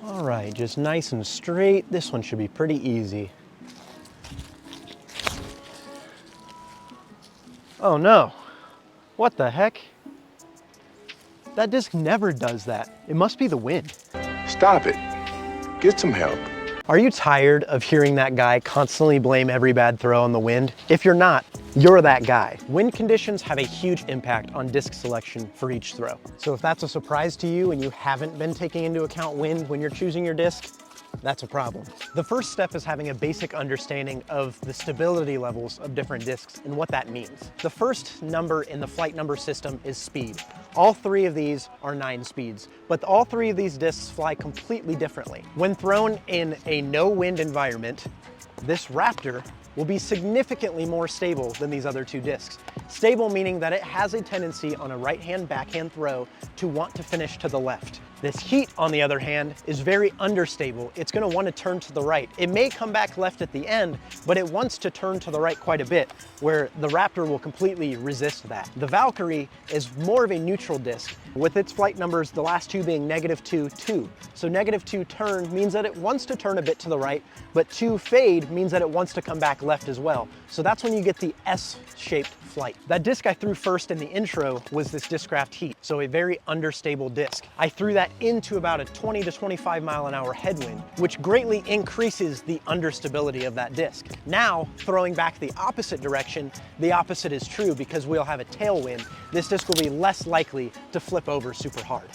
All right, just nice and straight. This one should be pretty easy. Oh no, what the heck? That disc never does that. It must be the wind. Stop it. Get some help. Are you tired of hearing that guy constantly blame every bad throw on the wind? If you're not, you're that guy. Wind conditions have a huge impact on disc selection for each throw. So if that's a surprise to you and you haven't been taking into account wind when you're choosing your disc, that's a problem. The first step is having a basic understanding of the stability levels of different discs and what that means. The first number in the flight number system is speed. All three of these are 9 speeds, but all three of these discs fly completely differently. When thrown in a no wind environment, this Raptor will be significantly more stable than these other 2 discs. Stable meaning that it has a tendency on a right-hand backhand throw to want to finish to the left. This Heat, on the other hand, is very understable. It's gonna want to turn to the right. It may come back left at the end, but it wants to turn to the right quite a bit, where the Raptor will completely resist that. The Valkyrie is more of a neutral disc, with its flight numbers, the last 2 being -2, 2. So -2 turn means that it wants to turn a bit to the right, but 2 fade means that it wants to come back left as well. So that's when you get the S-shaped flight. That disc I threw first in the intro was this Discraft Heat, so a very understable disc. I threw that into about a 20 to 25 mile an hour headwind, which greatly increases the understability of that disc. Now, throwing back the opposite direction, the opposite is true because we'll have a tailwind. This disc will be less likely to flip over super hard.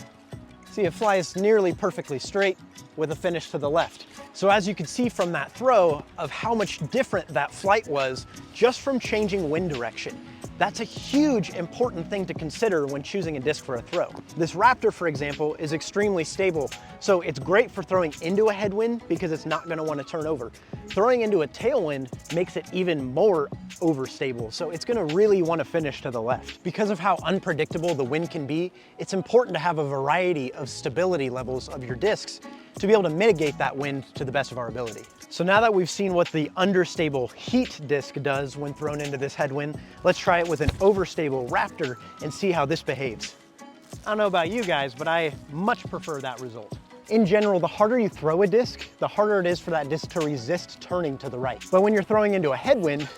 See, it flies nearly perfectly straight with a finish to the left. So as you can see from that throw of how much different that flight was just from changing wind direction. That's a huge important thing to consider when choosing a disc for a throw. This Raptor, for example, is extremely stable, so it's great for throwing into a headwind because it's not gonna wanna turn over. Throwing into a tailwind makes it even more overstable, so it's gonna really wanna finish to the left. Because of how unpredictable the wind can be, it's important to have a variety of stability levels of your discs to be able to mitigate that wind to the best of our ability. So now that we've seen what the understable Heat disc does when thrown into this headwind, let's try it with an overstable Raptor and see how this behaves. I don't know about you guys, but I much prefer that result. In general, the harder you throw a disc, the harder it is for that disc to resist turning to the right. But when you're throwing into a headwind,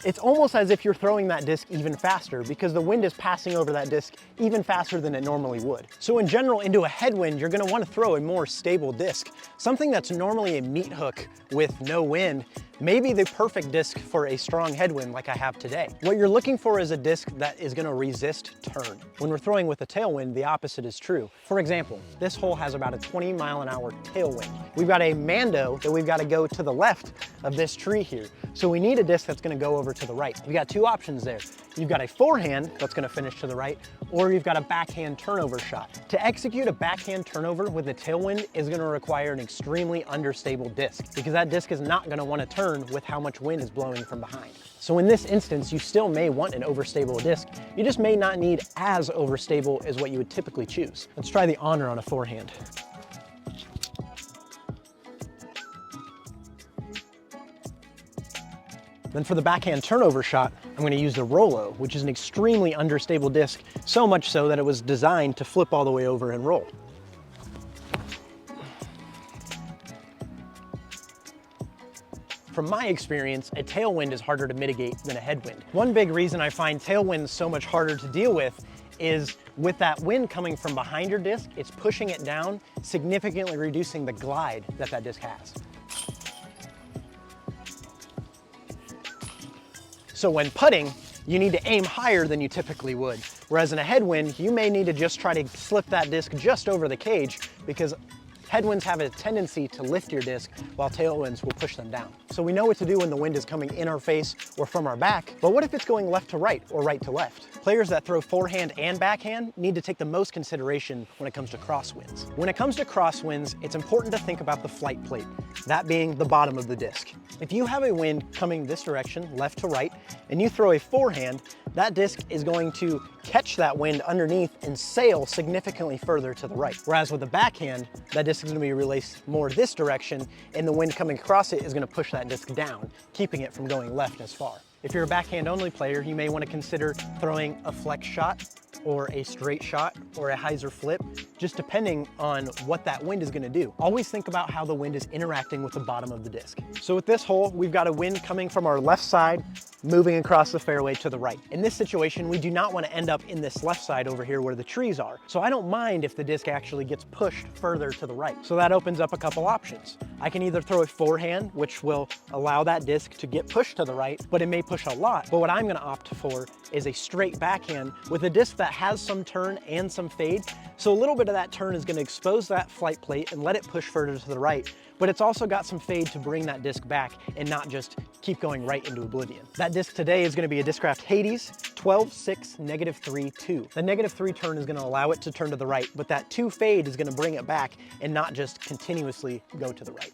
it's almost as if you're throwing that disc even faster because the wind is passing over that disc even faster than it normally would. So in general, into a headwind, you're gonna wanna throw a more stable disc. Something that's normally a meat hook with no wind may be the perfect disc for a strong headwind like I have today. What you're looking for is a disc that is gonna resist turn. When we're throwing with a tailwind, the opposite is true. For example, this hole has about a 20 mile an hour tailwind. We've got a Mando that we've gotta go to the left of this tree here. So we need a disc that's gonna go over to the right. You got 2 options there. You've got a forehand that's gonna finish to the right, or you've got a backhand turnover shot. To execute a backhand turnover with a tailwind is gonna require an extremely understable disc because that disc is not gonna wanna turn with how much wind is blowing from behind. So in this instance, you still may want an overstable disc. You just may not need as overstable as what you would typically choose. Let's try the Honor on a forehand. Then for the backhand turnover shot, I'm going to use the Rollo, which is an extremely understable disc, so much so that it was designed to flip all the way over and roll. From my experience, a tailwind is harder to mitigate than a headwind. One big reason I find tailwinds so much harder to deal with is with that wind coming from behind your disc, it's pushing it down, significantly reducing the glide that that disc has. So when putting, you need to aim higher than you typically would. Whereas in a headwind, you may need to just try to slip that disc just over the cage because headwinds have a tendency to lift your disc while tailwinds will push them down. So we know what to do when the wind is coming in our face or from our back, but what if it's going left to right or right to left? Players that throw forehand and backhand need to take the most consideration when it comes to crosswinds. When it comes to crosswinds, it's important to think about the flight plate, that being the bottom of the disc. If you have a wind coming this direction, left to right, and you throw a forehand, that disc is going to catch that wind underneath and sail significantly further to the right. Whereas with a backhand, that disc is going to be released more this direction, and the wind coming across it is going to push that disc down, keeping it from going left as far. If you're a backhand only player, you may want to consider throwing a flex shot or a straight shot or a hyzer flip just depending on what that wind is gonna do. Always think about how the wind is interacting with the bottom of the disc. So with this hole, we've got a wind coming from our left side, moving across the fairway to the right. In this situation, we do not want to end up in this left side over here where the trees are. So I don't mind if the disc actually gets pushed further to the right. So that opens up a couple options. I can either throw a forehand, which will allow that disc to get pushed to the right, but it may push a lot. But what I'm gonna opt for is a straight backhand with a disc that has some turn and some fade. So a little bit of that turn is gonna expose that flight plate and let it push further to the right. But it's also got some fade to bring that disc back and not just keep going right into oblivion. That disc today is gonna be a Discraft Hades 12-6 -3-2. The -3 turn is gonna allow it to turn to the right, but that 2 fade is gonna bring it back and not just continuously go to the right.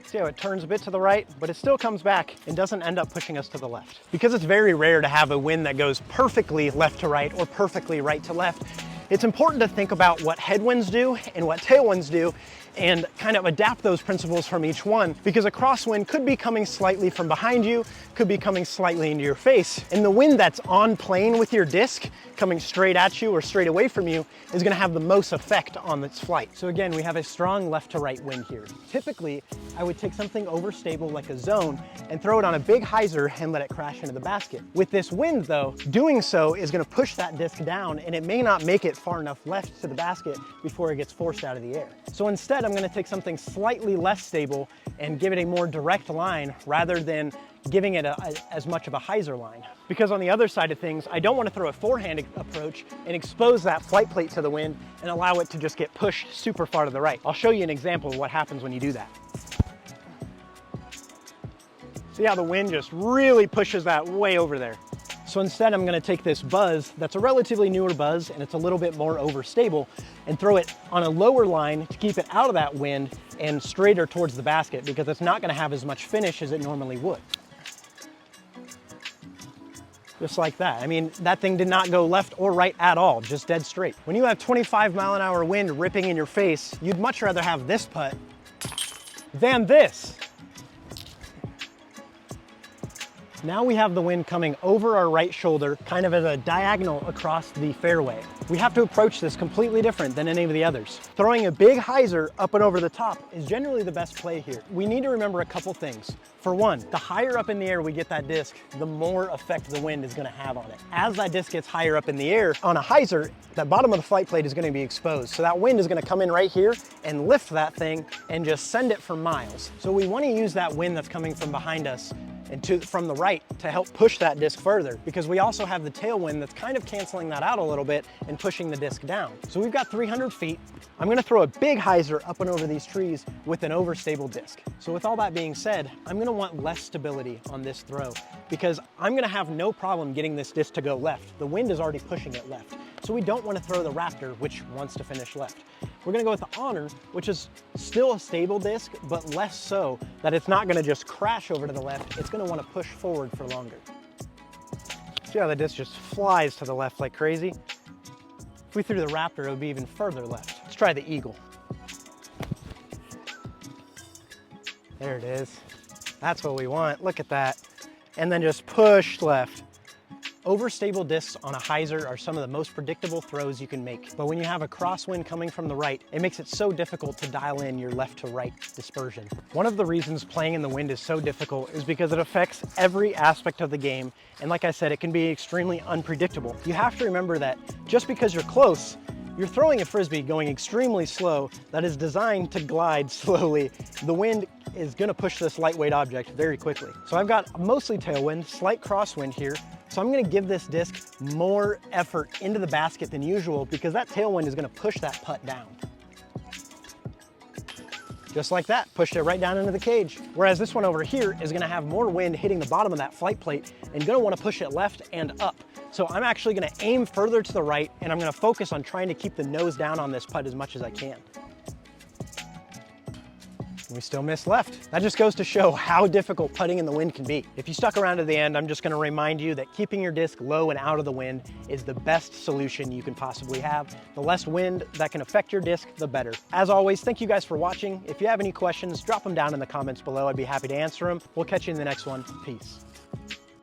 See how it turns a bit to the right, but it still comes back and doesn't end up pushing us to the left. Because it's very rare to have a wind that goes perfectly left to right or perfectly right to left, it's important to think about what headwinds do and what tailwinds do and kind of adapt those principles from each one, because a crosswind could be coming slightly from behind you, could be coming slightly into your face. And the wind that's on plane with your disc, coming straight at you or straight away from you, is gonna have the most effect on its flight. So again, we have a strong left to right wind here. Typically, I would take something overstable like a zone and throw it on a big hyzer and let it crash into the basket. With this wind though, doing so is gonna push that disc down and it may not make it far enough left to the basket before it gets forced out of the air. So instead, I'm gonna take something slightly less stable and give it a more direct line rather than giving it as much of a hyzer line. Because on the other side of things, I don't want to throw a forehand approach and expose that flight plate to the wind and allow it to just get pushed super far to the right. I'll show you an example of what happens when you do that. See how the wind just really pushes that way over there. So instead, I'm gonna take this buzz that's a relatively newer buzz and it's a little bit more overstable and throw it on a lower line to keep it out of that wind and straighter towards the basket, because it's not gonna have as much finish as it normally would. Just like that. I mean, that thing did not go left or right at all, just dead straight. When you have 25-mile-an-hour wind ripping in your face, you'd much rather have this putt than this. Now we have the wind coming over our right shoulder, kind of as a diagonal across the fairway. We have to approach this completely different than any of the others. Throwing a big hyzer up and over the top is generally the best play here. We need to remember a couple things. For one, the higher up in the air we get that disc, the more effect the wind is gonna have on it. As that disc gets higher up in the air, on a hyzer, that bottom of the flight plate is gonna be exposed. So that wind is gonna come in right here and lift that thing and just send it for miles. So we wanna use that wind that's coming from behind us and from the right to help push that disc further, because we also have the tailwind that's kind of canceling that out a little bit and pushing the disc down. So we've got 300 feet. I'm gonna throw a big hyzer up and over these trees with an overstable disc. So with all that being said, I'm gonna want less stability on this throw because I'm gonna have no problem getting this disc to go left. The wind is already pushing it left. So we don't wanna throw the Raptor, which wants to finish left. We're gonna go with the Honor, which is still a stable disc, but less so that it's not gonna just crash over to the left. It's gonna wanna push forward for longer. See how the disc just flies to the left like crazy? If we threw the Raptor, it would be even further left. Let's try the Eagle. There it is. That's what we want, look at that. And then just push left. Overstable discs on a hyzer are some of the most predictable throws you can make. But when you have a crosswind coming from the right, it makes it so difficult to dial in your left to right dispersion. One of the reasons playing in the wind is so difficult is because it affects every aspect of the game. And like I said, it can be extremely unpredictable. You have to remember that just because you're close, you're throwing a Frisbee going extremely slow that is designed to glide slowly. The wind is gonna push this lightweight object very quickly. So I've got mostly tailwind, slight crosswind here. So I'm gonna give this disc more effort into the basket than usual because that tailwind is gonna push that putt down. Just like that, pushed it right down into the cage. Whereas this one over here is gonna have more wind hitting the bottom of that flight plate and gonna wanna push it left and up. So I'm actually gonna aim further to the right and I'm gonna focus on trying to keep the nose down on this putt as much as I can. We still missed left. That just goes to show how difficult putting in the wind can be. If you stuck around to the end, I'm just gonna remind you that keeping your disc low and out of the wind is the best solution you can possibly have. The less wind that can affect your disc, the better. As always, thank you guys for watching. If you have any questions, drop them down in the comments below. I'd be happy to answer them. We'll catch you in the next one. Peace.